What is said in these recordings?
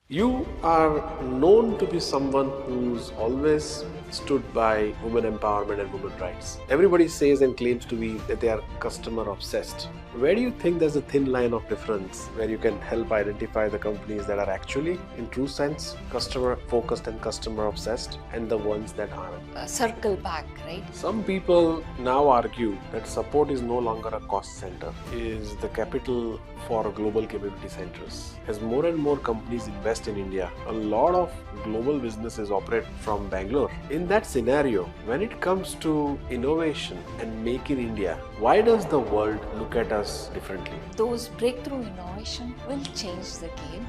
You are known to be someone who's always stood by women empowerment and women rights. Everybody says and claims to be that they are customer obsessed. Where do you think there's a thin line of difference where you can help identify the companies that are actually, in true sense, customer focused and customer obsessed and the ones that aren't? Circle back, right? Some people now argue that support is no longer a cost center, is the capital for global capability centers. As more and more companies invest in India, a lot of global businesses operate from Bangalore. In that scenario, when it comes to innovation and make in India, why does the world look at us differently? Those breakthrough innovation will change the game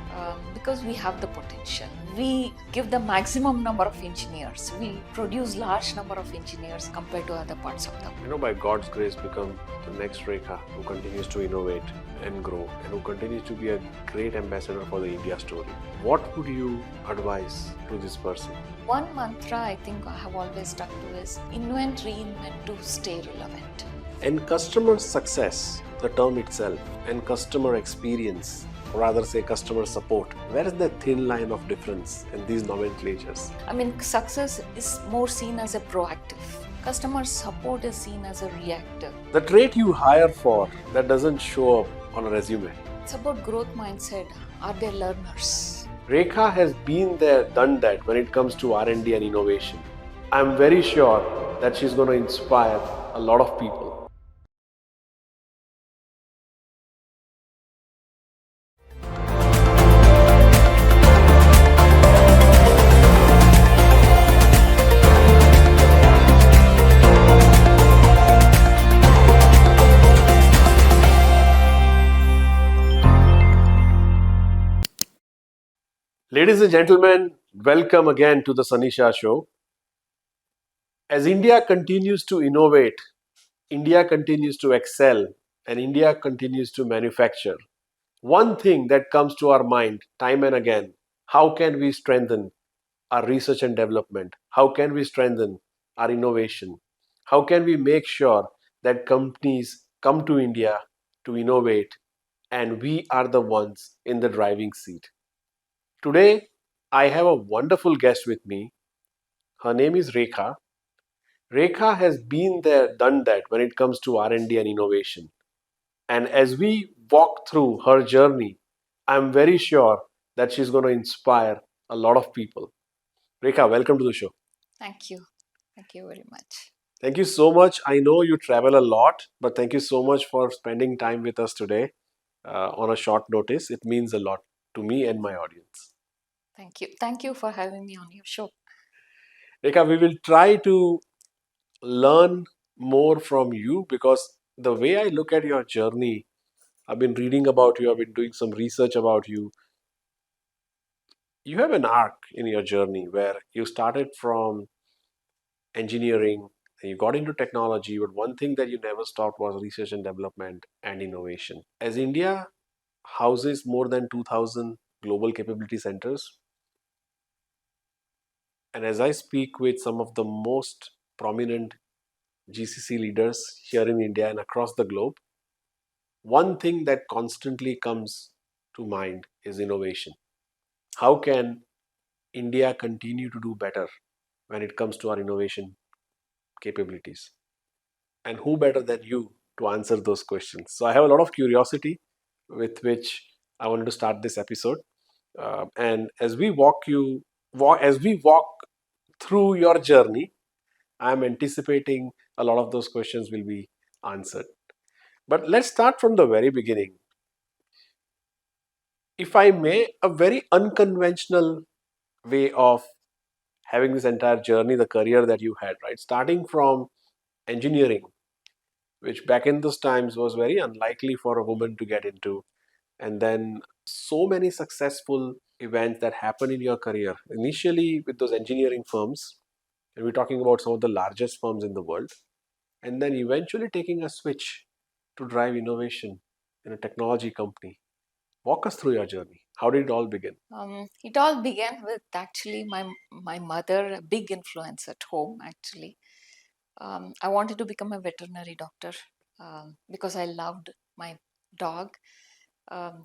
because we have the potential. We give the maximum number of engineers. We produce large number of engineers compared to other parts of the world. By God's grace, become the next Rekha who continues to innovate and grow and who continues to be a great ambassador for the India story. What would you advise to this person? One mantra I think I have always stuck to is invent, reinvent to stay relevant. And customer success, the term itself, and customer experience, or rather say customer support, where is the thin line of difference in these nomenclatures? I mean, success is more seen as a proactive. Customer support is seen as a reactive. The trait you hire for that doesn't show up on a resume. It's about growth mindset. Are they learners? Rekha has been there, done that when it comes to R&D and innovation. I'm very sure that she's going to inspire a lot of people. Ladies and gentlemen, welcome again to the Sunny Shah Show. As India continues to innovate, India continues to excel, and India continues to manufacture, one thing that comes to our mind time and again: how can we strengthen our research and development? How can we strengthen our innovation? How can we make sure that companies come to India to innovate and we are the ones in the driving seat? Today, I have a wonderful guest with me. Her name is Rekha. Rekha has been there, done that when it comes to R&D and innovation. And as we walk through her journey, I'm very sure that she's going to inspire a lot of people. Rekha, welcome to the show. Thank you. Thank you very much. Thank you so much. I know you travel a lot, but thank you so much for spending time with us today on a short notice. It means a lot to me and my audience. Thank you. Thank you for having me on your show. Rekha, we will try to learn more from you because the way I look at your journey, I've been reading about you, I've been doing some research about you. You have an arc in your journey where you started from engineering and you got into technology, but one thing that you never stopped was research and development and innovation. As India houses more than 2,000 global capability centers, and as I speak with some of the most prominent GCC leaders here in India and across the globe, one thing that constantly comes to mind is innovation. How can India continue to do better when it comes to our innovation capabilities? And who better than you to answer those questions? So I have a lot of curiosity with which I wanted to start this episode. And as we walk through your journey, I'm anticipating a lot of those questions will be answered. But let's start from the very beginning. If I may, a very unconventional way of having this entire journey, the career that you had, right? Starting from engineering, which back in those times was very unlikely for a woman to get into. And then so many successful events that happened in your career, initially with those engineering firms, and we're talking about some of the largest firms in the world, and then eventually taking a switch to drive innovation in a technology company. Walk us through your journey. How did it all begin? It all began with actually my mother, a big influence at home. Actually, I wanted to become a veterinary doctor because I loved my dog,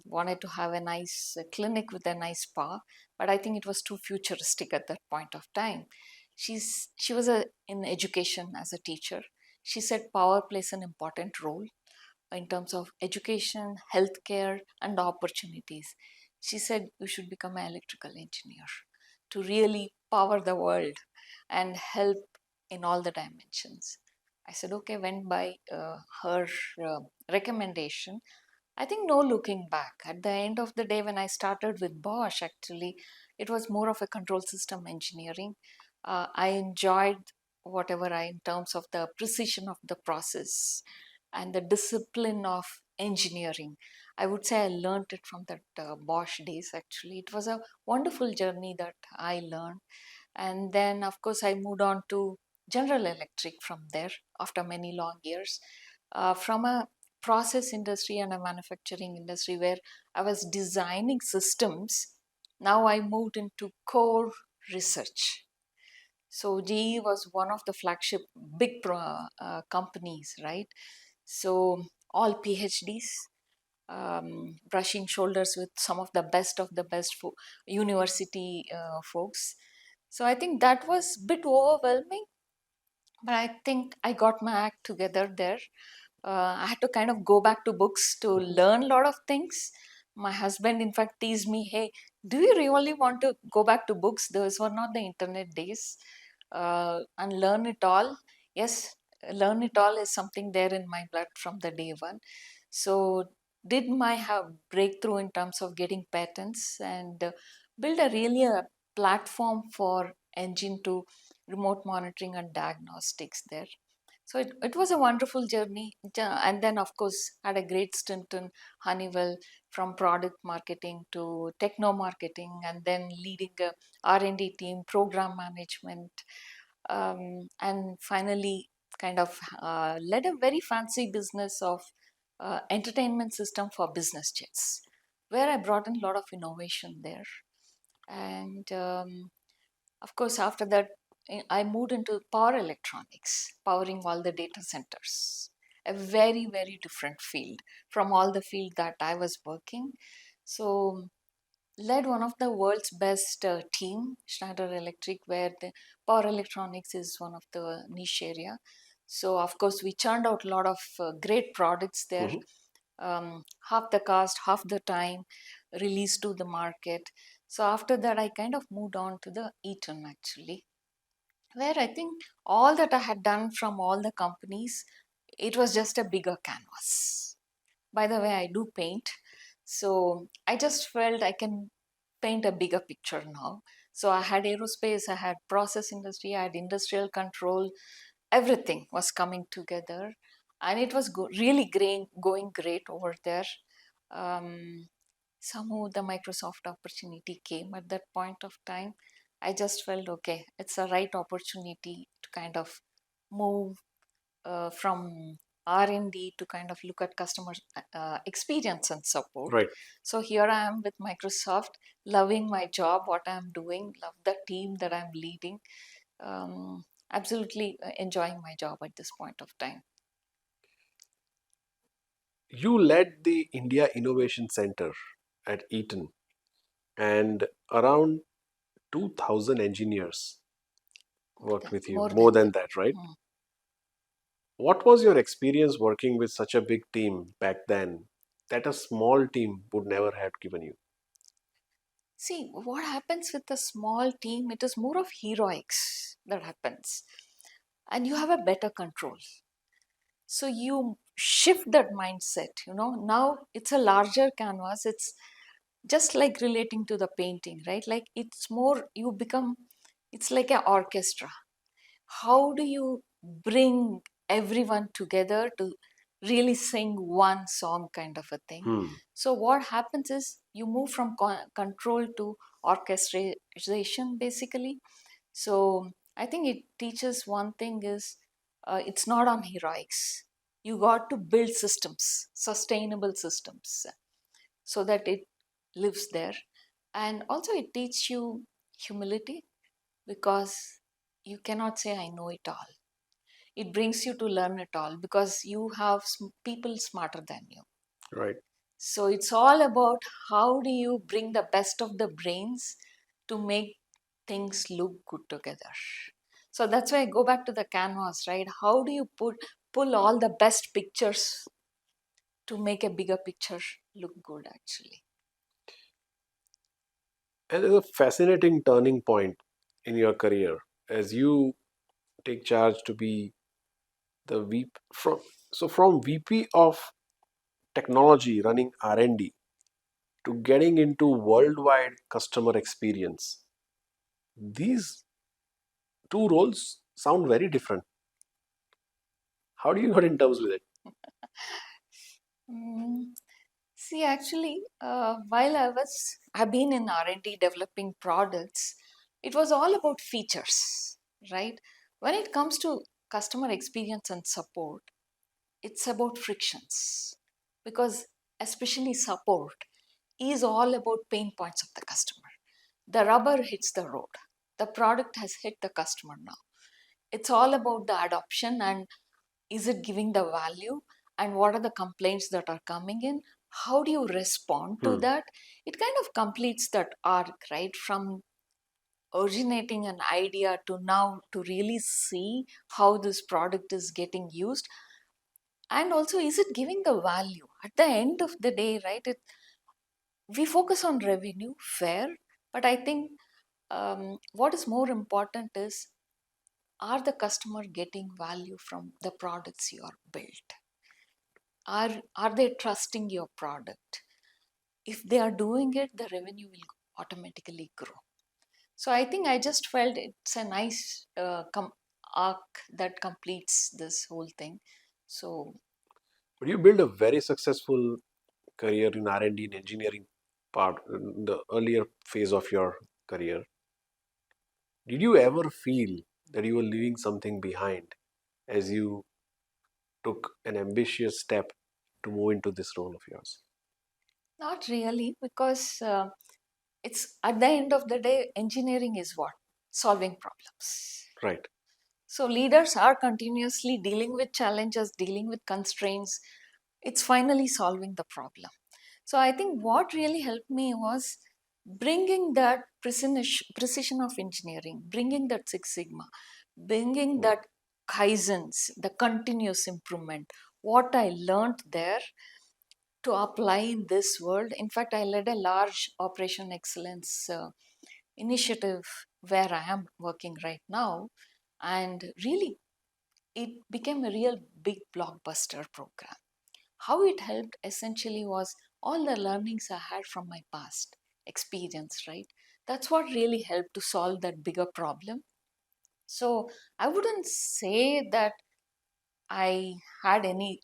wanted to have a nice clinic with a nice spa, but I think it was too futuristic at that point of time. She was in education as a teacher. She said power plays an important role in terms of education, healthcare, and opportunities. She said you should become an electrical engineer to really power the world and help in all the dimensions. I said, okay, went by her recommendation. I think no looking back. At the end of the day, when I started with Bosch, actually, it was more of a control system engineering. I enjoyed whatever in terms of the precision of the process and the discipline of engineering. I would say I learned it from that Bosch days, actually. It was a wonderful journey that I learned. And then, of course, I moved on to General Electric from there after many long years. From a process industry and a manufacturing industry where I was designing systems, now I moved into core research. So GE was one of the flagship big companies, right? So all PhDs, brushing shoulders with some of the best university folks. So I think that was a bit overwhelming, but I think I got my act together there. I had to kind of go back to books to learn a lot of things. My husband, in fact, teased me, hey, do you really want to go back to books? Those were not the internet days. And learn it all. Yes, learn it all is something there in my blood from the day one. So, did my breakthrough in terms of getting patents and build a platform for engine to remote monitoring and diagnostics there. So it was a wonderful journey. And then, of course, had a great stint in Honeywell from product marketing to techno marketing, and then leading a R&D team, program management, and finally kind of led a very fancy business of entertainment system for business jets, where I brought in a lot of innovation there. And of course, after that, I moved into power electronics, powering all the data centers. A very, very different field from all the field that I was working. So, led one of the world's best team, Schneider Electric, where the power electronics is one of the niche area. So, of course, we churned out a lot of great products there. Half the cost, half the time, released to the market. So after that, I kind of moved on to the Eaton actually, where I think all that I had done from all the companies, it was just a bigger canvas. By the way, I do paint. So I just felt I can paint a bigger picture now. So I had aerospace, I had process industry, I had industrial control, everything was coming together. And it was really going great over there. Somehow the Microsoft opportunity came at that point of time. I just felt okay, it's a right opportunity to kind of move from R&D to kind of look at customer experience and support. Right. So here I am with Microsoft, loving my job, what I'm doing, love the team that I'm leading. Absolutely enjoying my job at this point of time. You led the India Innovation Center at Eaton, and around 2,000 engineers worked with you. More than that, right? What was your experience working with such a big team back then that a small team would never have given you? See, what happens with a small team, it is more of heroics that happens. And you have a better control. So you shift that mindset, now it's a larger canvas. It's just like relating to the painting, right? Like it's more, it's like an orchestra. How do you bring everyone together to really sing one song kind of a thing? So what happens is you move from control to orchestration basically. So I think it teaches one thing is it's not on heroics. You got to build systems, sustainable systems, so that it lives there. And also it teaches you humility, because you cannot say I know it all. It brings you to learn it all because you have people smarter than you. Right. So it's all about how do you bring the best of the brains to make things look good together. So that's why I go back to the canvas, right? How do you pull all the best pictures to make a bigger picture look good actually? And there's a fascinating turning point in your career as you take charge to be the VP from VP of technology running R&D to getting into worldwide customer experience. These two roles sound very different. How do you get in terms with it? Mm, See, actually, while I've been in R&D developing products, it was all about features, right? When it comes to customer experience and support, it's about frictions because especially support is all about pain points of the customer. The rubber hits the road. The product has hit the customer now. It's all about the adoption and is it giving the value and what are the complaints that are coming in? How do you respond to Hmm. that? It kind of completes that arc, right? From originating an idea to now to really see how this product is getting used and also is it giving the value at the end of the day, right? We focus on revenue, fair, but I think what is more important is are the customer getting value from the products you are built? Are they trusting your product? If they are doing it, the revenue will automatically grow. So I think I just felt it's a nice arc that completes this whole thing. So But you build a very successful career in R&D and engineering part in the earlier phase of your career. Did you ever feel that you were leaving something behind as you took an ambitious step to move into this role of yours? not really, because it's at the end of the day, engineering is what? Solving problems. Right. So leaders are continuously dealing with challenges, dealing with constraints. It's finally solving the problem. So I think what really helped me was bringing that precision of engineering, bringing that Six Sigma, bringing Hmm. that Kaizens, the continuous improvement, what I learned there to apply in this world. In fact, I led a large operation excellence initiative where I am working right now. And really, it became a real big blockbuster program. How it helped essentially was all the learnings I had from my past experience, right? That's what really helped to solve that bigger problem. So I wouldn't say that I had any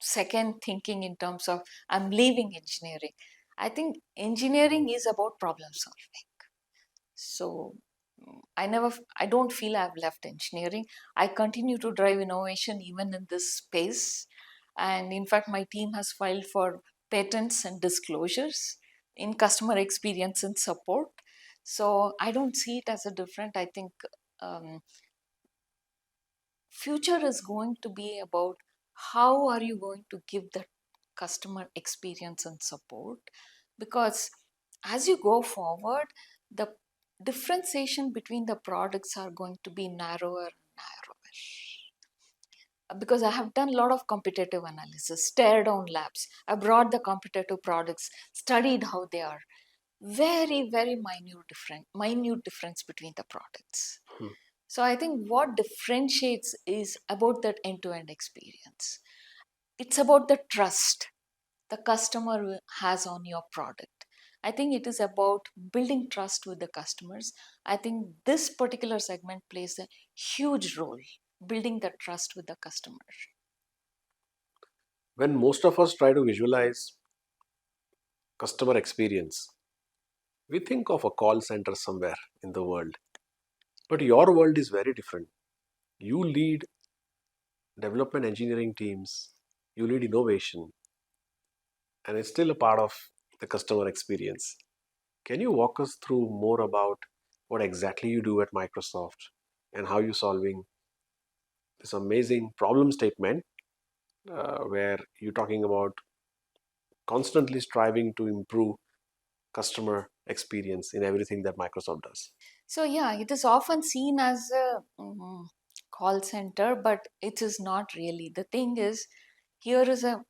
second thinking in terms of I'm leaving engineering. I think engineering is about problem solving. So I don't feel I've left engineering. I continue to drive innovation even in this space. And in fact, my team has filed for patents and disclosures in customer experience and support. So I don't see it as a different. I think um, future is going to be about how are you going to give the customer experience and support, because as you go forward the differentiation between the products are going to be narrower and narrower, because I have done a lot of competitive analysis, stare down labs, I brought the competitive products, studied how they are, very minute difference between the products. Hmm. So I think what differentiates is about that end-to-end experience. It's about the trust the customer has on your product. I think it is about building trust with the customers. I think this particular segment plays a huge role building the trust with the customer. When most of us try to visualize customer experience, we think of a call center somewhere in the world. But your world is very different. You lead development engineering teams, you lead innovation, and it's still a part of the customer experience. Can you walk us through more about what exactly you do at Microsoft and how you're solving this amazing problem statement where you're talking about constantly striving to improve customer experience in everything that Microsoft does. So yeah, it is often seen as a call center, but it is not really. The thing is, here is a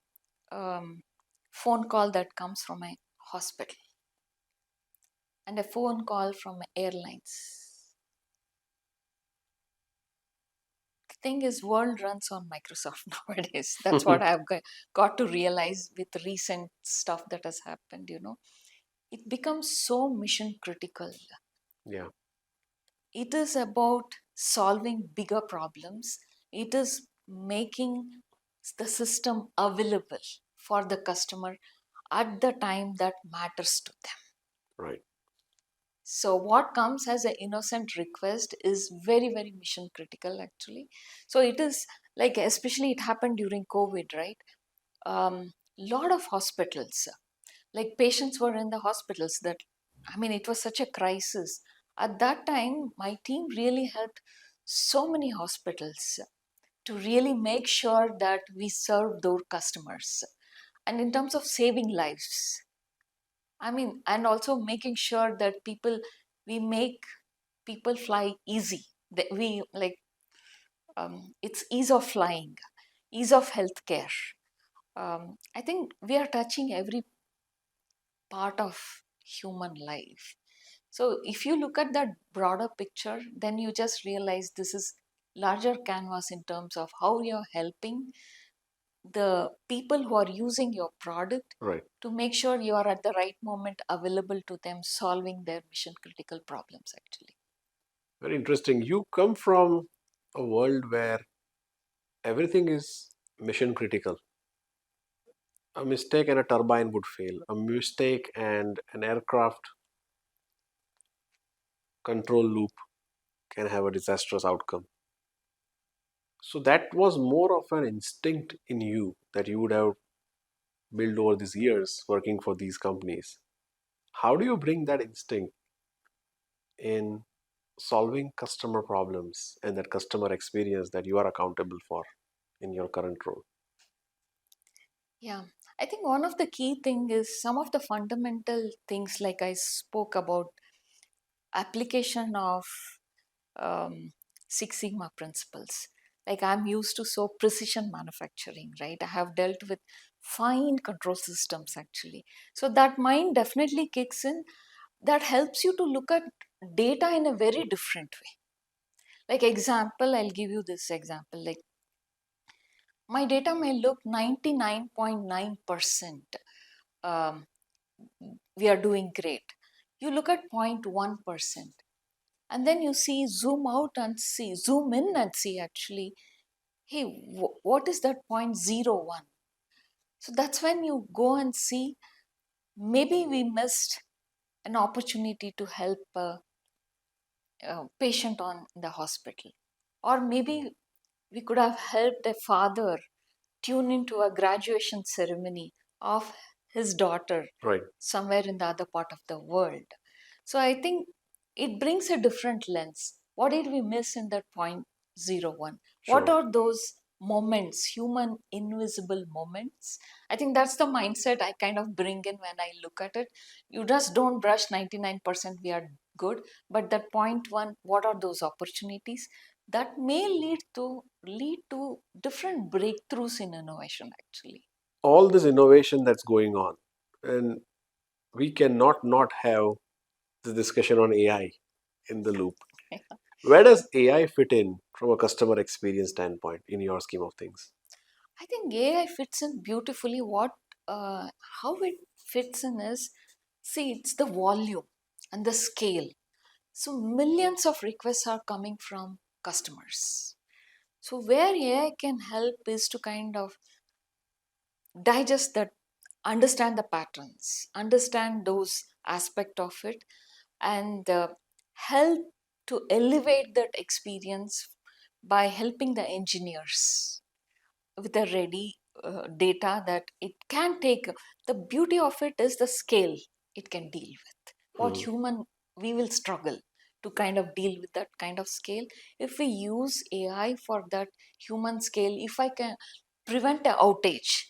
phone call that comes from a hospital and a phone call from airlines. The thing is, world runs on Microsoft nowadays. That's what I've got to realize with recent stuff that has happened. It becomes so mission critical. Yeah. It is about solving bigger problems. It is making the system available for the customer at the time that matters to them. Right. So what comes as an innocent request is very, very mission critical actually. So it is like, especially it happened during COVID, right? Lot of hospitals, like patients were in the hospitals it was such a crisis. At that time, my team really helped so many hospitals to really make sure that we serve those customers. And in terms of saving lives, and also making sure that we make people fly easy. That we like, it's ease of flying, ease of healthcare. I think we are touching every part of human life. So if you look at that broader picture, then you just realize this is larger canvas in terms of how you're helping the people who are using your product, Right. to make sure you are at the right moment available to them, solving their mission critical problems actually. Very interesting. You come from a world where everything is mission critical. A mistake and a turbine would fail. A mistake and an aircraft control loop can have a disastrous outcome. So that was more of an instinct in you that you would have built over these years working for these companies. How do you bring that instinct in solving customer problems and that customer experience that you are accountable for in your current role? Yeah, I think one of the key thing is some of the fundamental things like I spoke about, application of Six Sigma principles. Like I'm used to so precision manufacturing, right? I have dealt with fine control systems actually. So that mind definitely kicks in. That helps you to look at data in a very different way. Like example, I'll give you this example. Like my data may look 99.9%. We are doing great. You look at 0.1%. And then you see, zoom in and see actually, hey, what is that 0.01? So that's when you go and see, maybe we missed an opportunity to help a patient on the hospital. Or maybe we could have helped a father tune into a graduation ceremony of his daughter, Right. somewhere in the other part of the world. So I think it brings a different lens. What did we miss in that 0.01? What Sure. are those moments, human invisible moments? I think that's the mindset I kind of bring in when I look at it. You just don't brush 99%, we are good, but that 0.1, what are those opportunities that may lead to different breakthroughs in innovation actually. All this innovation that's going on, and we cannot not have the discussion on AI in the loop. Where does AI fit in from a customer experience standpoint in your scheme of things? I think AI fits in beautifully. How it fits in is, see, it's the volume and the scale. So millions of requests are coming from customers. So where AI can help is to kind of digest that, understand the patterns, understand those aspect of it, and help to elevate that experience by helping the engineers with the ready data that it can take. The beauty of it is the scale it can deal with. What Hmm. human, we will struggle to kind of deal with that kind of scale. If we use AI for that human scale, if I can prevent an outage,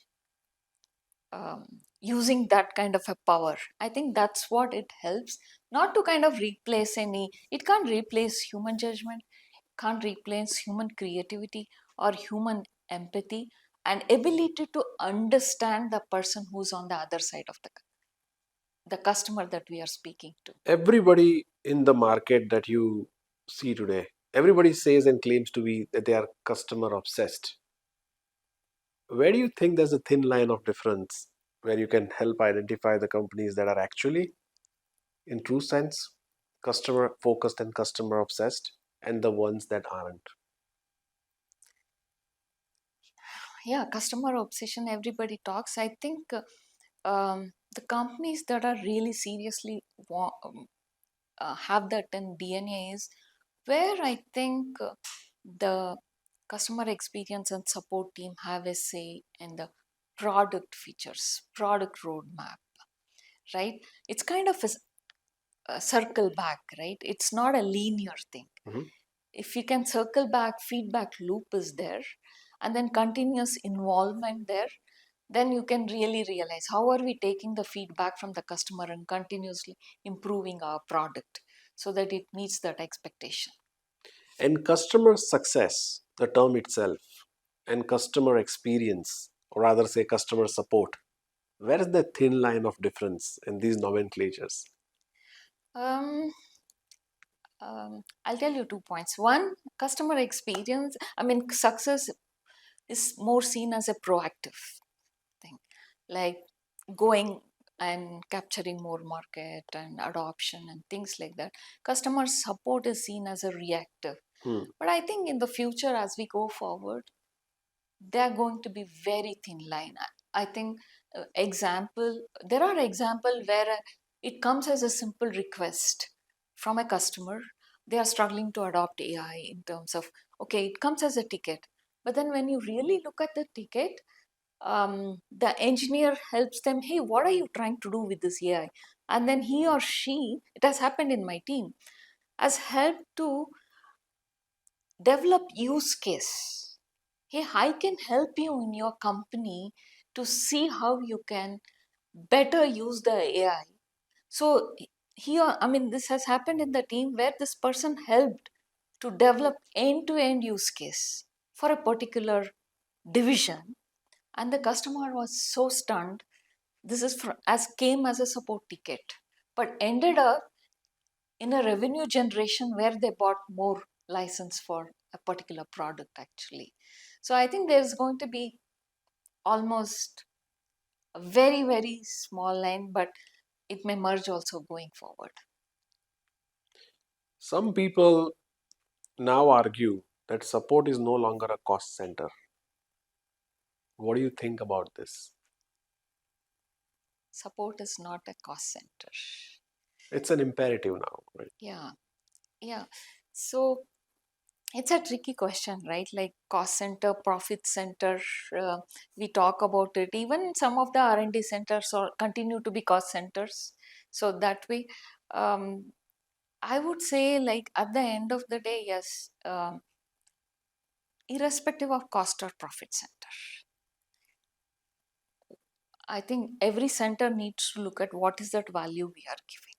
using that kind of a power. I think that's what it helps, not to kind of replace it can't replace human judgment, can't replace human creativity or human empathy and ability to understand the person who's on the other side of the customer that we are speaking to. Everybody in the market that you see today, everybody says and claims to be that they are customer obsessed. Where do you think there's a thin line of difference where you can help identify the companies that are actually, in true sense, customer focused and customer obsessed, and the ones that aren't? Yeah, customer obsession, everybody talks. I think the companies that are really seriously have that in DNA is where I think the customer experience and support team have a say in the product features, product roadmap, right? It's kind of a circle back, right? It's not a linear thing. If you can circle back, feedback loop is there, and then continuous involvement there, then you can really realize how are we taking the feedback from the customer and continuously improving our product so that it meets that expectation. And customer success, the term itself, and customer experience, or rather say customer support, where is the thin line of difference in these nomenclatures? Um, I'll tell you 2 points. One, customer experience, I mean, success is more seen as a proactive thing, like going and capturing more market and adoption and things like that. Customer support is seen as a reactive. But I think in the future, as we go forward, they're going to be very thin line. I think there are example where it comes as a simple request from a customer. They are struggling to adopt AI in terms of, okay, it comes as a ticket. But then when you really look at the ticket, the engineer helps them, hey, what are you trying to do with this AI? And then he or she, it has happened in my team, has helped to develop use case. Hey, I can help you in your company to see how you can better use the AI. So here, I mean, this has happened in the team where this person helped to develop end-to-end use case for a particular division, and the customer was so stunned. This is came as a support ticket, but ended up in a revenue generation where they bought more license for a particular product actually. So I think there's going to be almost a very, very small line, but it may merge also going forward. Some people now argue that support is no longer a cost center. What do you think about this? Support is not a cost center. It's an imperative now, right? Yeah, yeah. So it's a tricky question, right? Like cost center, profit center. We talk about it. Even some of the R&D centers continue to be cost centers. So that way, um, I would say, like at the end of the day, yes, irrespective of cost or profit center, I think every center needs to look at what is that value we are giving.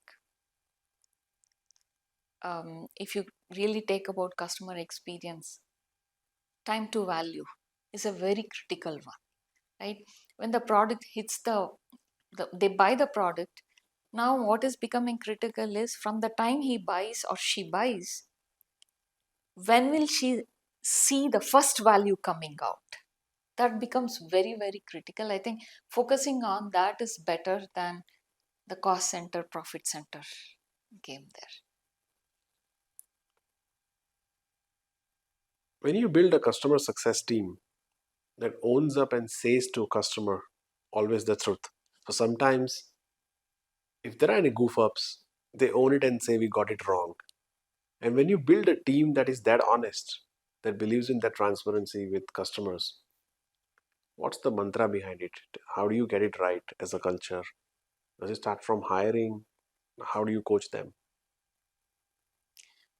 If you really take about customer experience, time to value is a very critical one, right? When the product hits they buy the product. Now what is becoming critical is from the time he buys or she buys, when will she see the first value coming out? That becomes very, very critical. I think focusing on that is better than the cost center, profit center game there. When you build a customer success team that owns up and says to a customer always the truth. So sometimes if there are any goof ups, they own it and say we got it wrong. And when you build a team that is that honest, that believes in that transparency with customers, what's the mantra behind it? How do you get it right as a culture? Does it start from hiring? How do you coach them?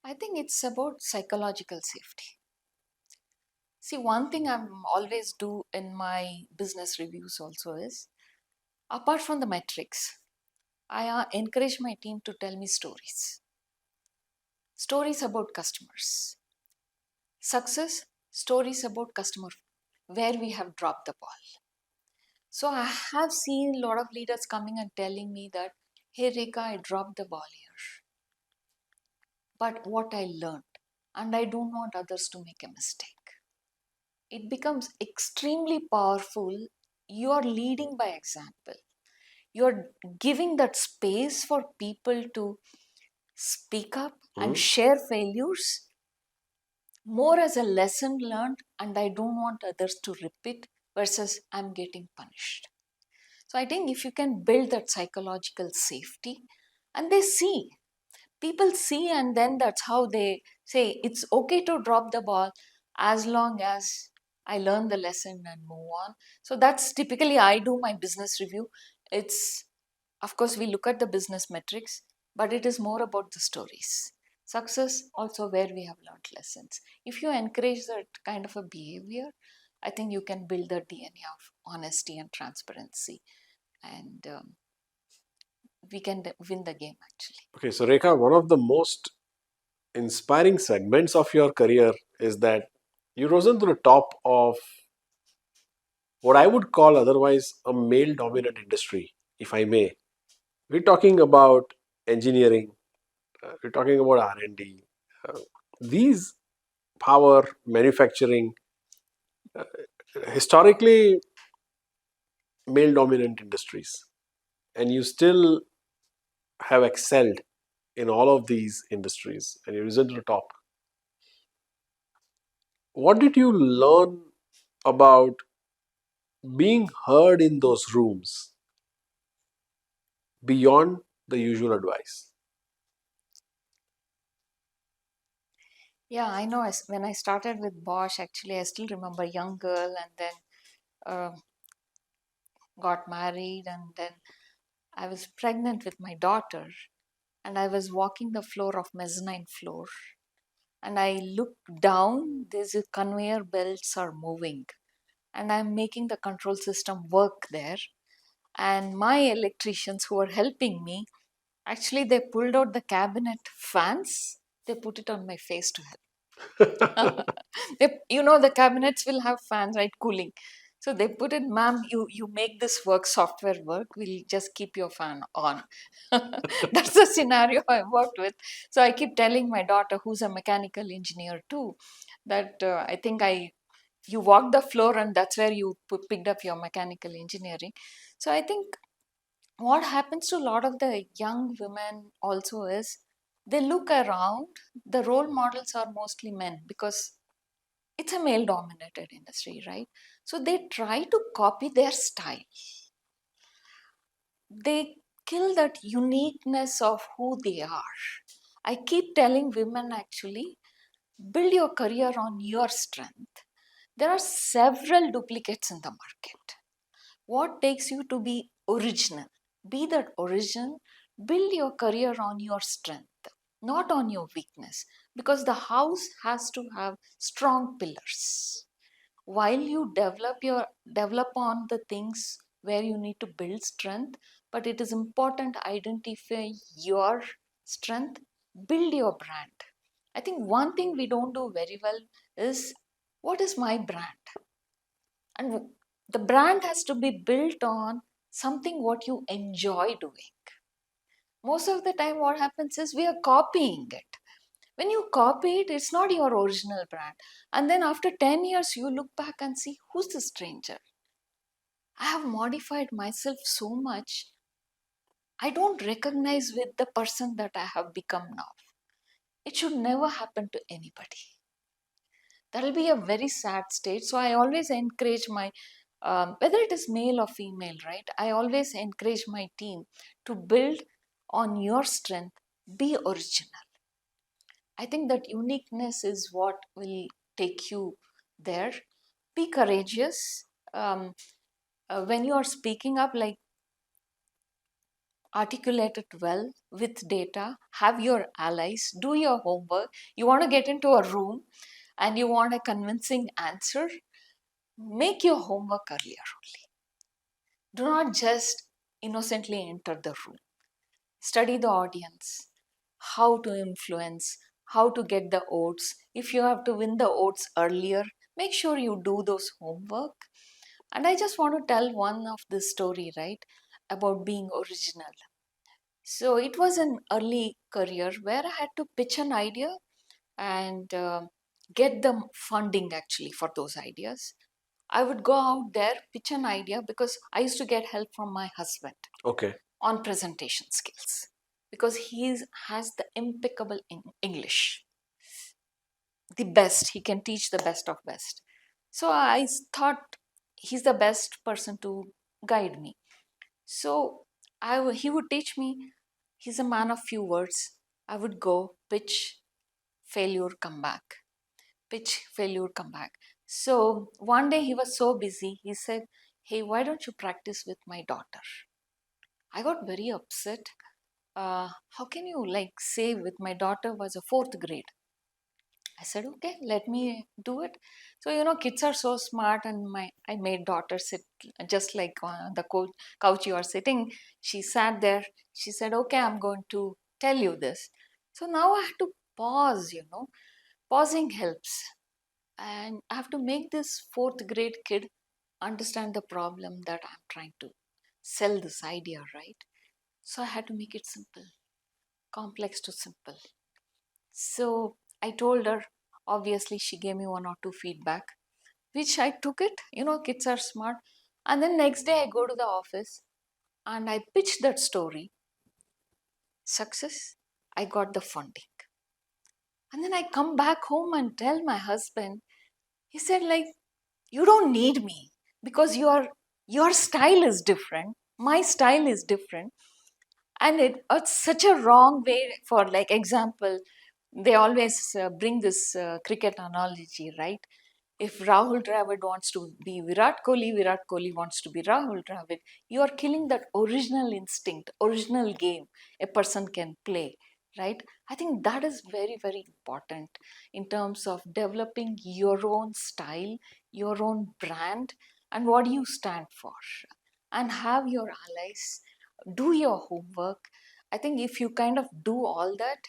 I think it's about psychological safety. See, one thing I'm always do in my business reviews also is Apart from the metrics, I encourage my team to tell me stories. Stories about customers. Success, stories about customer, where we have dropped the ball. So I have seen a lot of leaders coming and telling me that, hey Rekha, I dropped the ball here. But what I learned, and I don't want others to make a mistake. It becomes extremely powerful. You are leading by example. You're giving that space for people to speak up and share failures more as a lesson learned, and I don't want others to repeat versus I'm getting punished. So I think if you can build that psychological safety, and they see, people see, and then that's how they say it's okay to drop the ball as long as I learn the lesson and move on. So that's typically I do my business review. It's, of course, we look at the business metrics, but it is more about the stories. Success also where we have learned lessons. If you encourage that kind of a behavior, I think you can build the DNA of honesty and transparency, and we can win the game actually. Okay, so Rekha, one of the most inspiring segments of your career is that you risen to the top of what I would call otherwise a male-dominant industry, if I may. We're talking about engineering, we're talking about R&D. These power, manufacturing, historically male-dominant industries, and you still have excelled in all of these industries and you risen to the top. What did you learn about being heard in those rooms beyond the usual advice? Yeah, I know. When I started with Bosch, actually, I still remember young girl, and then got married, and then I was pregnant with my daughter, and I was walking the floor of mezzanine floor, and I looked down. There's a conveyor belts are moving, and I'm making the control system work there. And my electricians who were helping me, actually, they pulled out the cabinet fans. They put it on my face to help. You know, the cabinets will have fans, right? Cooling. So they put it, ma'am, you make this work, software work, we'll just keep your fan on. That's the scenario I worked with. So I keep telling my daughter, who's a mechanical engineer too, that I think you walk the floor and that's where you picked up your mechanical engineering. So I think what happens to a lot of the young women also is they look around, the role models are mostly men because it's a male dominated industry, right? So they try to copy their style. They kill that uniqueness of who they are. I keep telling women actually, build your career on your strength. There are several duplicates in the market. What takes you to be original? Be that original. Build your career on your strength, not on your weakness, because the house has to have strong pillars. While you develop on the things where you need to build strength, but it is important to identify your strength, build your brand. I think one thing we don't do very well is, what is my brand? And the brand has to be built on something what you enjoy doing. Most of the time what happens is we are copying it. When you copy it, it's not your original brand. And then after 10 years, you look back and see, who's the stranger? I have modified myself so much. I don't recognize with the person that I have become now. It should never happen to anybody. That will be a very sad state. So I always encourage my, whether it is male or female, right? I always encourage my team to build on your strength, be original. I think that uniqueness is what will take you there. Be courageous. When you are speaking up, like, articulate it well with data, have your allies, do your homework. You want to get into a room and you want a convincing answer, make your homework earlier only. Do not just innocently enter the room. Study the audience, how to influence, how to get the votes. If you have to win the votes earlier, make sure you do those homework. And I just want to tell one of this story, right, about being original. So it was an early career where I had to pitch an idea and get the funding actually for those ideas. I would go out there, pitch an idea because I used to get help from my husband Okay. on presentation skills because has the impeccable English, the best. He can teach the best of best. So I thought he's the best person to guide me. So he would teach me. He's a man of few words. I would go pitch, failure, come back. Pitch, failure, come back. So one day he was so busy. He said, "Hey, why don't you practice with my daughter?" I got very upset. How can you like say with my daughter was a fourth grade? I said, okay, let me do it. So, kids are so smart, and I made daughter sit just like on the couch you are sitting. She sat there. She said, okay, I'm going to tell you this. So now I have to pause, Pausing helps. And I have to make this fourth grade kid understand the problem that I'm trying to sell this idea, right? So I had to make it simple, complex to simple. So I told her, obviously, she gave me one or two feedback, which I took it. Kids are smart. And then next day I go to the office and I pitch that story. Success, I got the funding. And then I come back home and tell my husband, he said, like, you don't need me because your style is different. My style is different. And it's such a wrong way. For like example, they always bring this cricket analogy, right? If Rahul Dravid wants to be Virat Kohli wants to be Rahul Dravid, you are killing that original instinct, original game a person can play, right? I think that is very, very important in terms of developing your own style, your own brand, and what you stand for. And have your allies, do your homework. I think if you kind of do all that,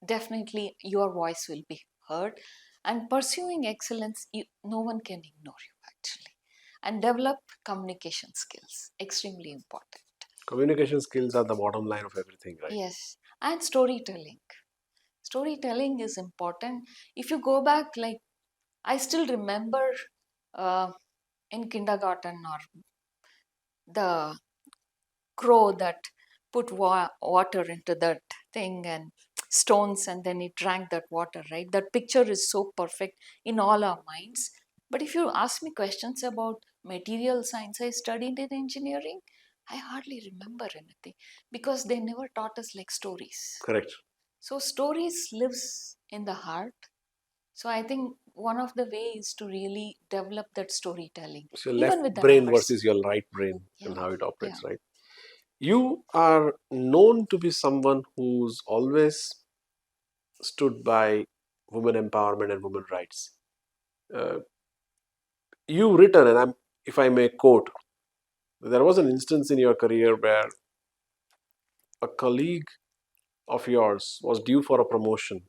definitely your voice will be heard. And pursuing excellence, no one can ignore you actually. And develop communication skills, extremely important. Communication skills are the bottom line of everything, right? Yes, and storytelling. Storytelling is important. If you go back, like I still remember uh, in kindergarten, or the crow that put water into that thing and stones, and then it drank that water, right? That picture is so perfect in all our minds. But if you ask me questions about material science, I studied in engineering, I hardly remember anything because they never taught us like stories. Correct. So stories lives in the heart. So I think one of the ways to really develop that storytelling, So your even left with the brain numbers. versus your right brain and Yeah, how it yeah. operates, right? You are known to be someone who's always stood by women empowerment and women rights. Uh, you've written, and if I may quote, there was an instance in your career where a colleague of yours was due for a promotion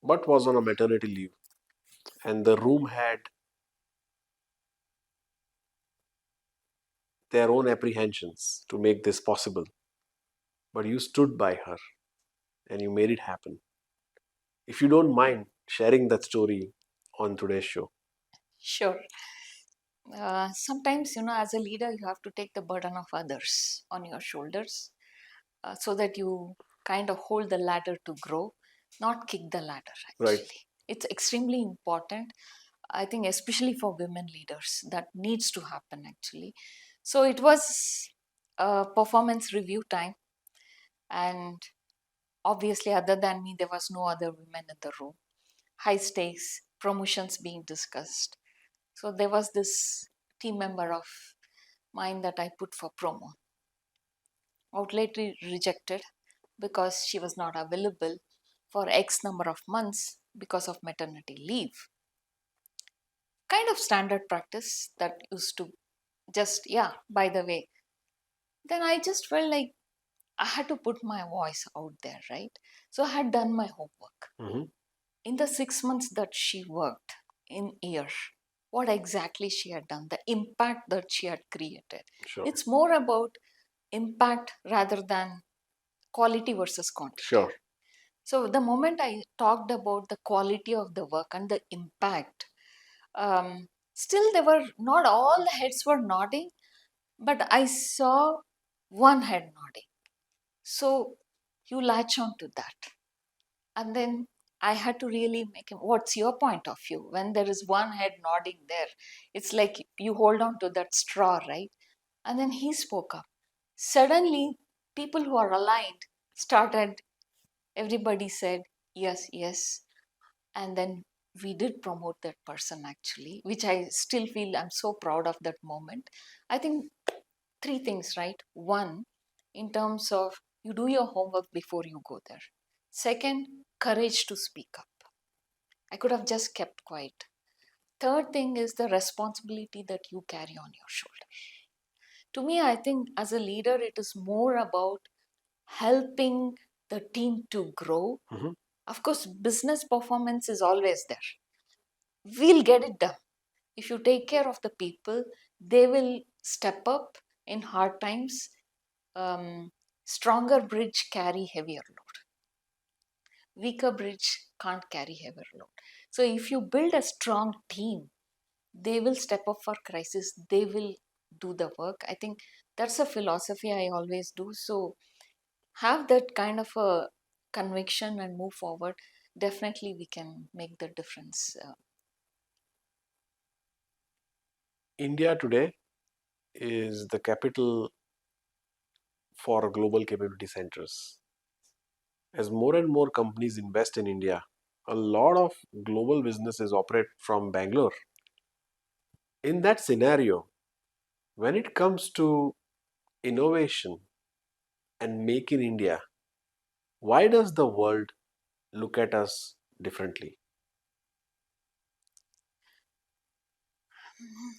but was on a maternity leave, and the room had their own apprehensions to make this possible, but you stood by her and you made it happen. If you don't mind sharing that story on today's show. Sure. Sometimes, as a leader, you have to take the burden of others on your shoulders so that you kind of hold the ladder to grow, not kick the ladder, Right. actually. It's extremely important, I think, especially for women leaders. That needs to happen, actually. So it was a performance review time, and obviously, other than me, there was no other women in the room. High stakes, promotions being discussed. So there was this team member of mine that I put for promo. Outright rejected because she was not available for X number of months because of maternity leave. Kind of standard practice that used to just, yeah, by the way. Then I just felt like I had to put my voice out there, right? So I had done my homework. Mhm. In the 6 months that she worked in year, what exactly she had done, the impact that she had created. Sure. It's more about impact rather than quality versus quantity. Sure. So the moment I talked about the quality of the work and the impact, still they were not all the heads were nodding, but I saw one head nodding. So you latch on to that. And then I had to really make him, what's your point of view? When there is one head nodding there, it's like you hold on to that straw, right? And then he spoke up. Suddenly, people who are aligned started, everybody said, yes, yes. And then we did promote that person actually, which I still feel I'm so proud of that moment. I think three things, right? One, in terms of you do your homework before you go there. Second, courage to speak up. I could have just kept quiet. Third thing is the responsibility that you carry on your shoulder. To me, I think as a leader, it is more about helping the team to grow. Mhm. Of course, business performance is always there. We'll get it done. If you take care of the people, they will step up in hard times. Stronger bridge carry heavier load. Weaker bridge can't carry heavier load. So if you build a strong team, they will step up for crisis. They will do the work. I think that's a philosophy I always do. So have that kind of a conviction and move forward. Definitely we can make the difference. India today is the capital for global capability centers. As more and more companies invest in India, a lot of global businesses operate from Bangalore. In that scenario, when it comes to innovation and make in India, why does the world look at us differently?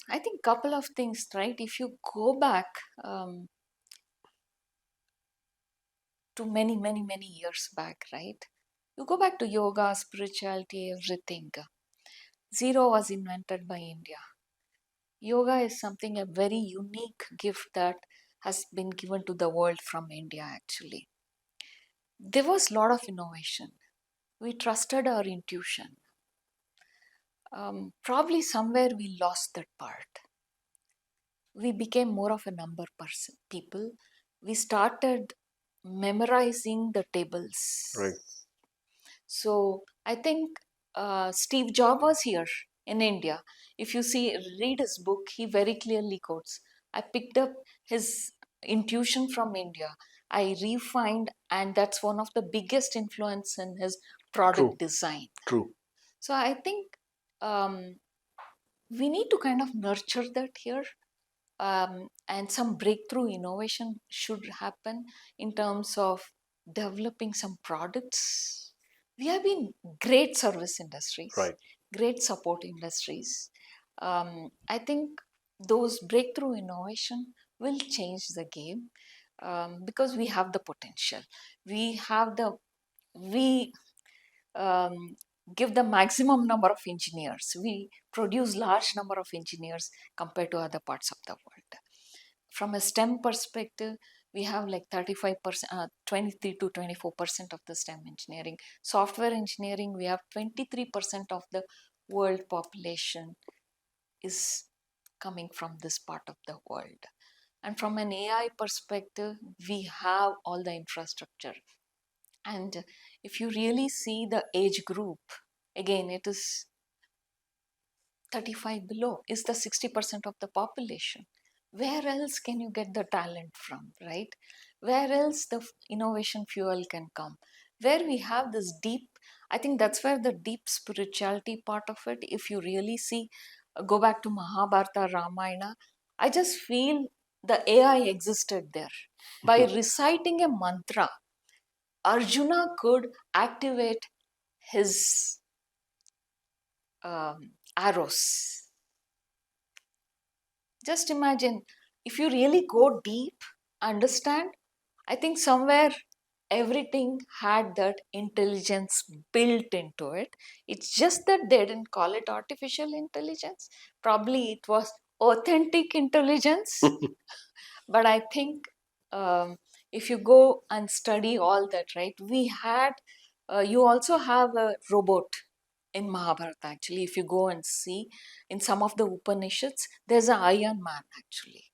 I think couple of things, right? If you go back to many years back, right? You go back to yoga, spirituality, everything. Zero was invented by India. Yoga is something, a very unique gift that has been given to the world from India actually. There was a lot of innovation. We trusted our intuition. Probably somewhere we lost that part. We became more of a number person people. We started memorizing the tables. Right. So I think Steve Jobs was here in India. If you see, read his book, he very clearly quotes, I picked up his intuition from India. I refined, and that's one of the biggest influence in his product design. True. So I think we need to kind of nurture that here. And some breakthrough innovation should happen in terms of developing some products. We have been great service industries, Right. great support industries. I think those breakthrough innovation will change the game because we have the potential. We have the we give the maximum number of engineers. We produce large number of engineers compared to other parts of the world. From a STEM perspective, we have like 35%, 23 to 24% of the STEM engineering. Software engineering, we have 23% of the world population is coming from this part of the world. And from an AI perspective, we have all the infrastructure. And if you really see the age group, again, it is 35 below, is the 60% of the population. Where else can you get the talent from, right? Where else the innovation fuel can come? Where we have this deep, I think that's where the deep spirituality part of it, if you really see, go back to Mahabharata, Ramayana, I just feel the AI existed there. By reciting a mantra, Arjuna could activate his arrows. Just imagine, if you really go deep, understand, I think somewhere everything had that intelligence built into it. It's just that they didn't call it artificial intelligence. Probably it was authentic intelligence. But I think if you go and study all that, right, you also have a robot in Mahabharata actually. If you go and see in some of the Upanishads, there's an Iron Man actually,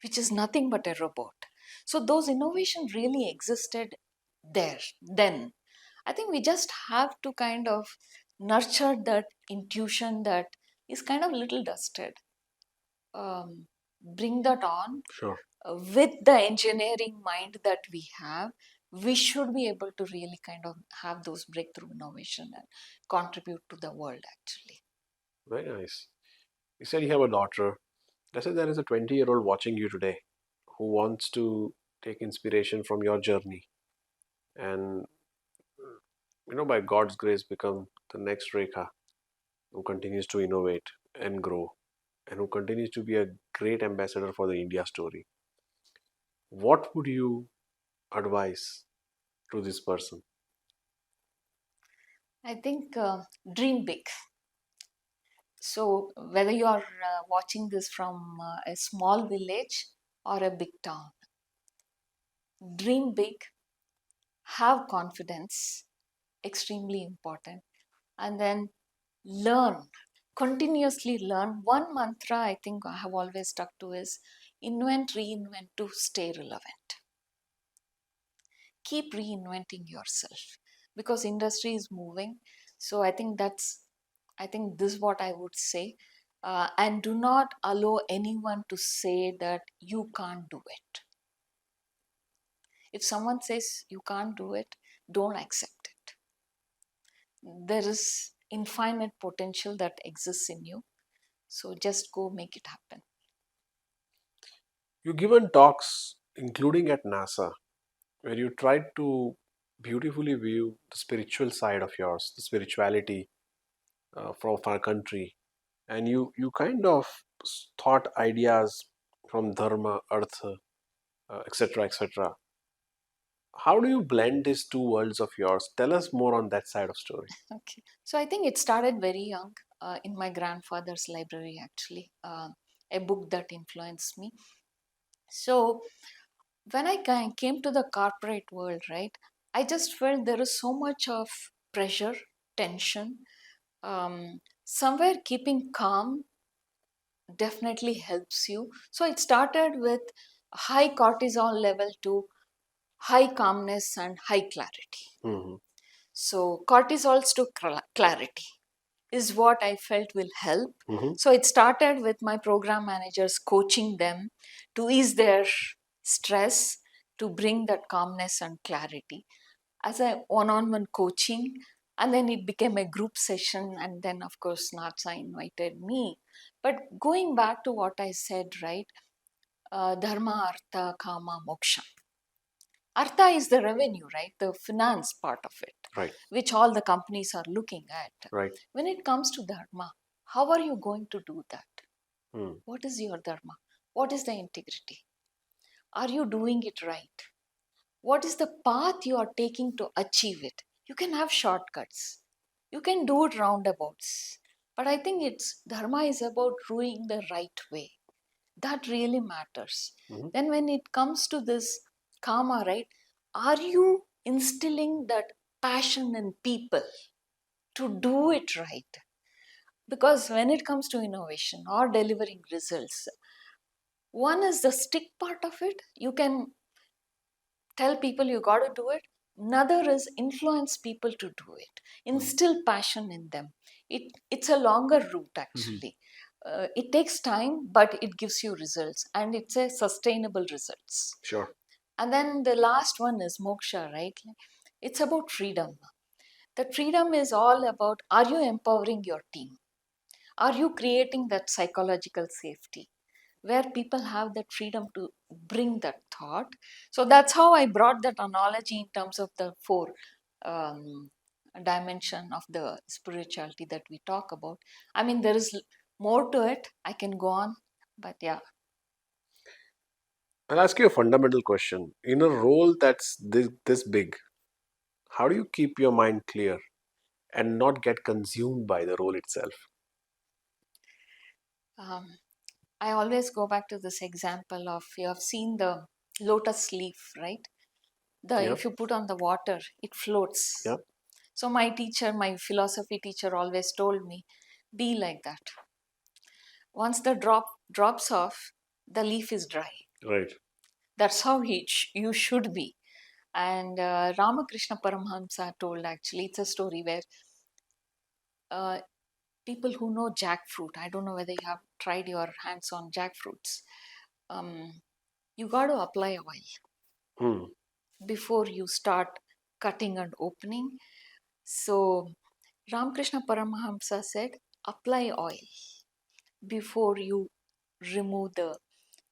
which is nothing but a robot. So those innovations really existed there then. I think we just have to kind of nurture that intuition that is kind of little dusted. Bring that on. Sure. With the engineering mind that we have, we should be able to really kind of have those breakthrough innovation and contribute to the world actually. Very nice. You said you have a daughter. Let's say there is a 20-year-old watching you today who wants to take inspiration from your journey and, by God's grace, become the next Rekha who continues to innovate and grow and who continues to be a great ambassador for the India story. What would you advise to this person? I think dream big. So whether you are watching this from a small village or a big town, dream big, have confidence, extremely important, and then learn, continuously learn. One mantra I think I have always stuck to is invent, reinvent to stay relevant. Keep reinventing yourself because industry is moving. So I think this is what I would say. And do not allow anyone to say that you can't do it. If someone says you can't do it, don't accept it. There is infinite potential that exists in you. So just go make it happen. You've given talks, including at NASA, where you tried to beautifully view the spiritual side of yours, the spirituality from our country, and you kind of thought ideas from dharma, artha, etc., etc. How do you blend these two worlds of yours? Tell us more on that side of story. Okay. So I think it started very young in my grandfather's library actually, a book that influenced me. So when I came to the corporate world, right, I just felt there is so much of pressure, tension. Somewhere keeping calm definitely helps you. So it started with high cortisol level to high calmness and high clarity. Mm-hmm. So cortisols to clarity is what I felt will help. Mm-hmm. So it started with my program managers coaching them to ease their stress, to bring that calmness and clarity as a one-on-one coaching. And then it became a group session. And then, of course, NATSA invited me. But going back to what I said, right? Dharma, Artha, Kama, Moksha. Artha is the revenue, right? The finance part of it, Right. which all the companies are looking at. Right. When it comes to Dharma, how are you going to do that? Mm. What is your Dharma? What is the integrity? Are you doing it right? What is the path you are taking to achieve it? You can have shortcuts. You can do it roundabouts. But I think Dharma is about doing the right way. That really matters. Mm-hmm. Then when it comes to this karma, right, are you instilling that passion in people to do it right? Because when it comes to innovation or delivering results, one is the stick part of it. You can tell people you got to do it. Another is influence people to do it, instill passion in them. It's a longer route actually. It takes time, but it gives you results, and it's a sustainable results. Sure. And then the last one is moksha, right? It's about freedom. That freedom is all about, are you empowering your team? Are you creating that psychological safety where people have that freedom to bring that thought? So that's how I brought that analogy in terms of the four dimension of the spirituality that we talk about. I mean, there is more to it. I can go on. But yeah. I'll ask you a fundamental question. In a role that's this big, how do you keep your mind clear and not get consumed by the role itself? I always go back to this example of, you have seen the lotus leaf, right? Yeah, If you put on the water, it floats. yeah, So my teacher, my philosophy teacher, always told me, be like that. Once the drops off, the leaf is dry. right. That's how you should be. And Ramakrishna Paramhamsa told, actually, it's a story where uh, people who know jackfruit, I don't know whether you have tried your hands on jackfruits, you got to apply oil Hmm. before you start cutting and opening. So Ramakrishna Paramahamsa said, apply oil before you remove the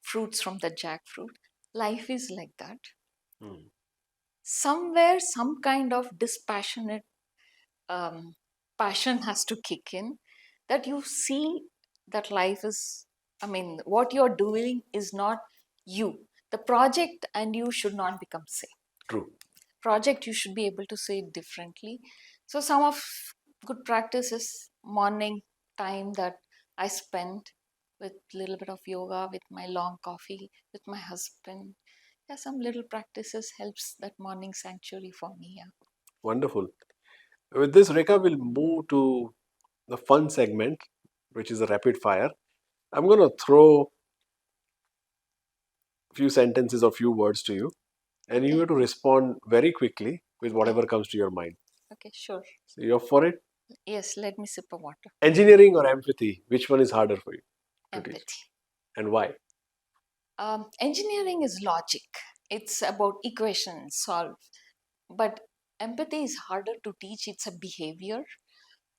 fruits from the jackfruit. Life is like that. Hmm. Somewhere, some kind of dispassionate um, passion has to kick in, that you see that life is, I mean, what you're doing is not you. The project and you should not become same. True. Project, you should be able to say it differently. So some of good practice is morning time that I spend with little bit of yoga, with my long coffee, with my husband. Yeah, some little practices helps that morning sanctuary for me. Yeah. Wonderful. With this, Rekha, we'll move to the fun segment, which is a rapid fire. I'm going to throw a few sentences or few words to you, and you Okay. have to respond very quickly with Okay. whatever comes to your mind. Okay, sure. So you're for it? Yes, let me sip of water. Engineering or empathy? Which one is harder for you to teach? Empathy. And why? Engineering is logic. It's about equations solve. But empathy is harder to teach. It's a behavior.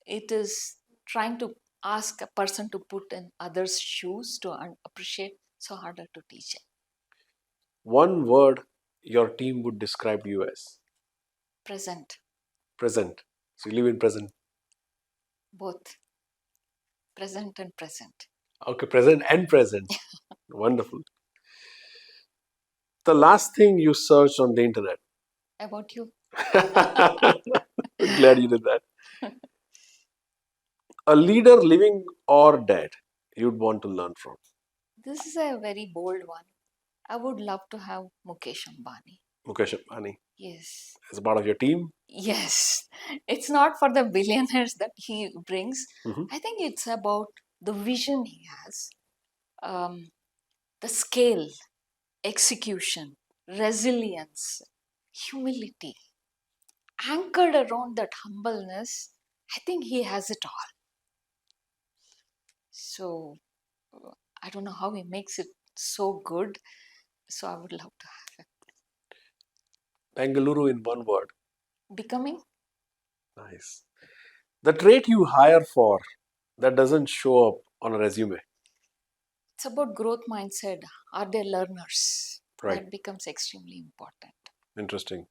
It is trying to ask a person to put in others' shoes to appreciate. So harder to teach it. One word your team would describe you as? Present. Present. So you live in present. Both. Present and present. Okay, present and present. Wonderful. The last thing you searched on the internet? About you. Glad you did that. A leader, living or dead, you'd want to learn from? This is a very bold one. I would love to have Mukesh Ambani. Mukesh Ambani. Yes. As a part of your team? Yes. It's not for the billionaires that he brings. Mhm. I think it's about the vision he has, the scale, execution, resilience, humility, anchored around that humbleness. I think he has it all. So I don't know how he makes it so good. So I would love to have it. Bengaluru in one word. Becoming. Nice. The trait you hire for that doesn't show up on a resume. It's about growth mindset. Are they learners? Right. That becomes extremely important. Interesting.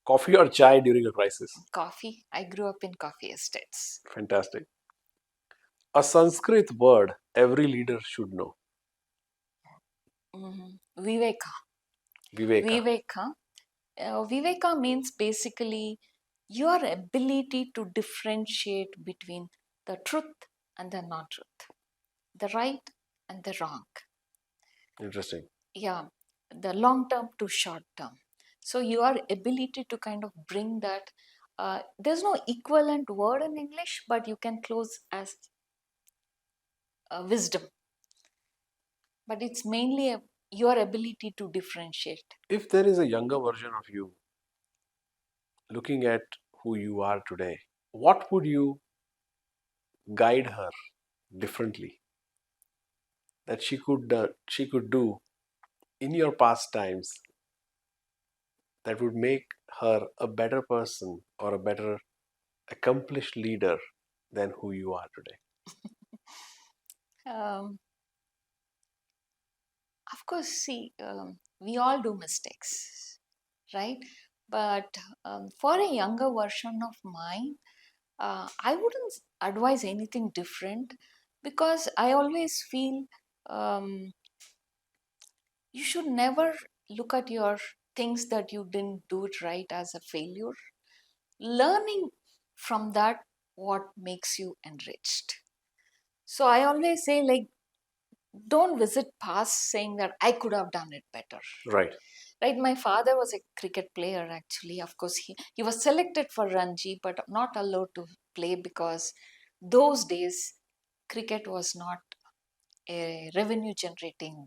Coffee or chai during a crisis? Coffee. I grew up in coffee estates. Fantastic. A Sanskrit word every leader should know. Viveka. Viveka. Viveka means basically your ability to differentiate between the truth and the non-truth, the right and the wrong. Interesting. Yeah, the long term to short term. So your ability to kind of bring that. There's no equivalent word in English, but you can close as wisdom. But it's mainly your ability to differentiate. If there is a younger version of you looking at who you are today, what would you guide her differently that she could do in your past times that would make her a better person or a better accomplished leader than who you are today? Of course, see, we all do mistakes, right? But for a younger version of mine, I wouldn't advise anything different. because I always feel um, you should never look at your things that you didn't do it right as a failure. Learning from that what makes you enriched. So I always say, like, don't visit past saying that I could have done it better. Right. Right, my father was a cricket player actually. Of course, he was selected for Ranji, but not allowed to play because those days cricket was not a revenue generating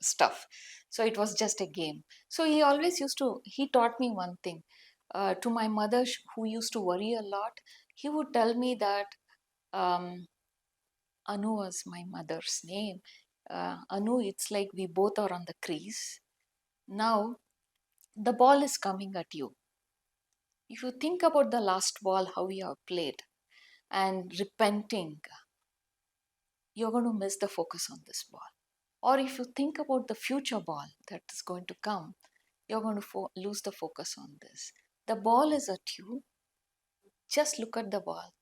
stuff. So it was just a game. So he always used to, he taught me one thing. To my mother, who used to worry a lot, he would tell me that um, Anu was my mother's name. Anu, it's like we both are on the crease. Now the ball is coming at you. If you think about the last ball, how you have played, and repenting, you're going to miss the focus on this ball. Or if you think about the future ball that is going to come, you're going to lose the focus on this. The ball is at you. Just look at the ball,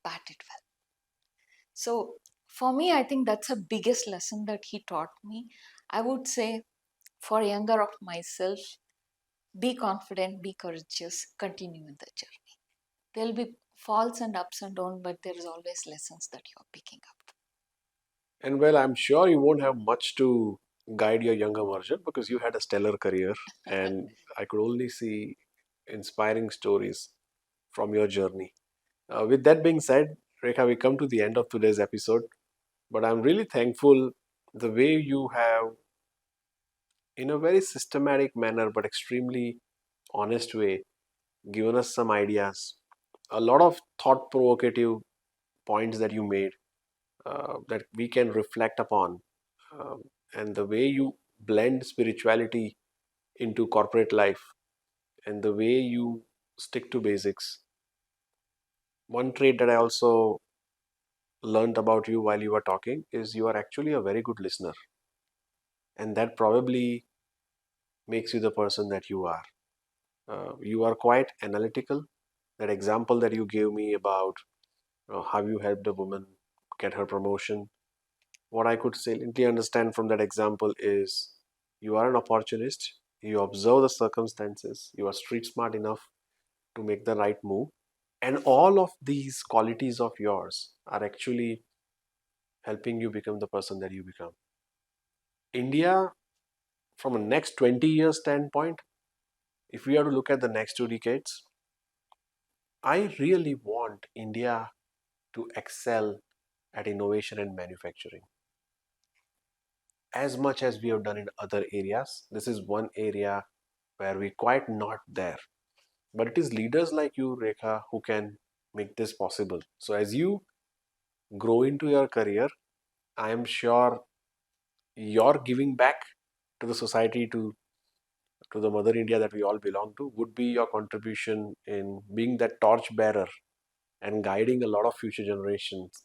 bat it well. So for me, I think that's the biggest lesson that he taught me. I would say for younger of myself, be confident, be courageous, continue in the journey. There'll be falls and ups and downs, but there is always lessons that you're picking up. And well, I'm sure you won't have much to guide your younger version because you had a stellar career, and I could only see inspiring stories from your journey. With that being said, Rekha, we come to the end of today's episode, but I'm really thankful the way you have, in a very systematic manner but extremely honest way, given us some ideas, a lot of thought provocative points that you made that we can reflect upon. Um, and the way you blend spirituality into corporate life and the way you stick to basics. One trait that I also learned about you while you were talking is you are actually a very good listener, and that probably makes you the person that you are. You are quite analytical. That example that you gave me about how you helped a woman get her promotion, what I could saliently understand from that example is you are an opportunist, you observe the circumstances, you are street smart enough to make the right move, and all of these qualities of yours are actually helping you become the person that you become. India, from a next 20 years standpoint, if we are to look at the next 2 decades, I really want India to excel at innovation and manufacturing. As much as we have done in other areas, this is one area where we quite not there. But it is leaders like you, Rekha, who can make this possible. So as you grow into your career, I am sure your giving back to the society, to the Mother India that we all belong to, would be your contribution in being that torch bearer and guiding a lot of future generations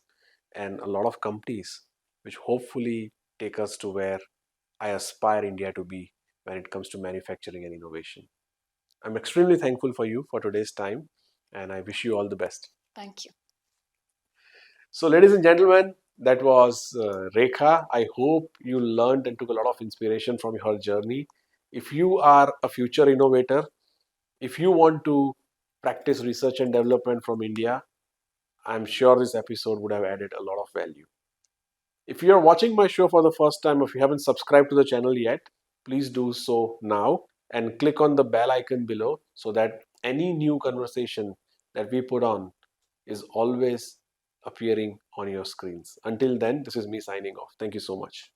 and a lot of companies, which hopefully take us to where I aspire India to be when it comes to manufacturing and innovation. I'm extremely thankful for you for today's time, and I wish you all the best. Thank you. So, ladies and gentlemen, that was Rekha. I hope you learned and took a lot of inspiration from her journey. If you are a future innovator, if you want to practice research and development from India, I'm sure this episode would have added a lot of value. If you are watching my show for the first time, if you haven't subscribed to the channel yet, please do so now and click on the bell icon below so that any new conversation that we put on is always appearing on your screens. Until then, this is me signing off. Thank you so much.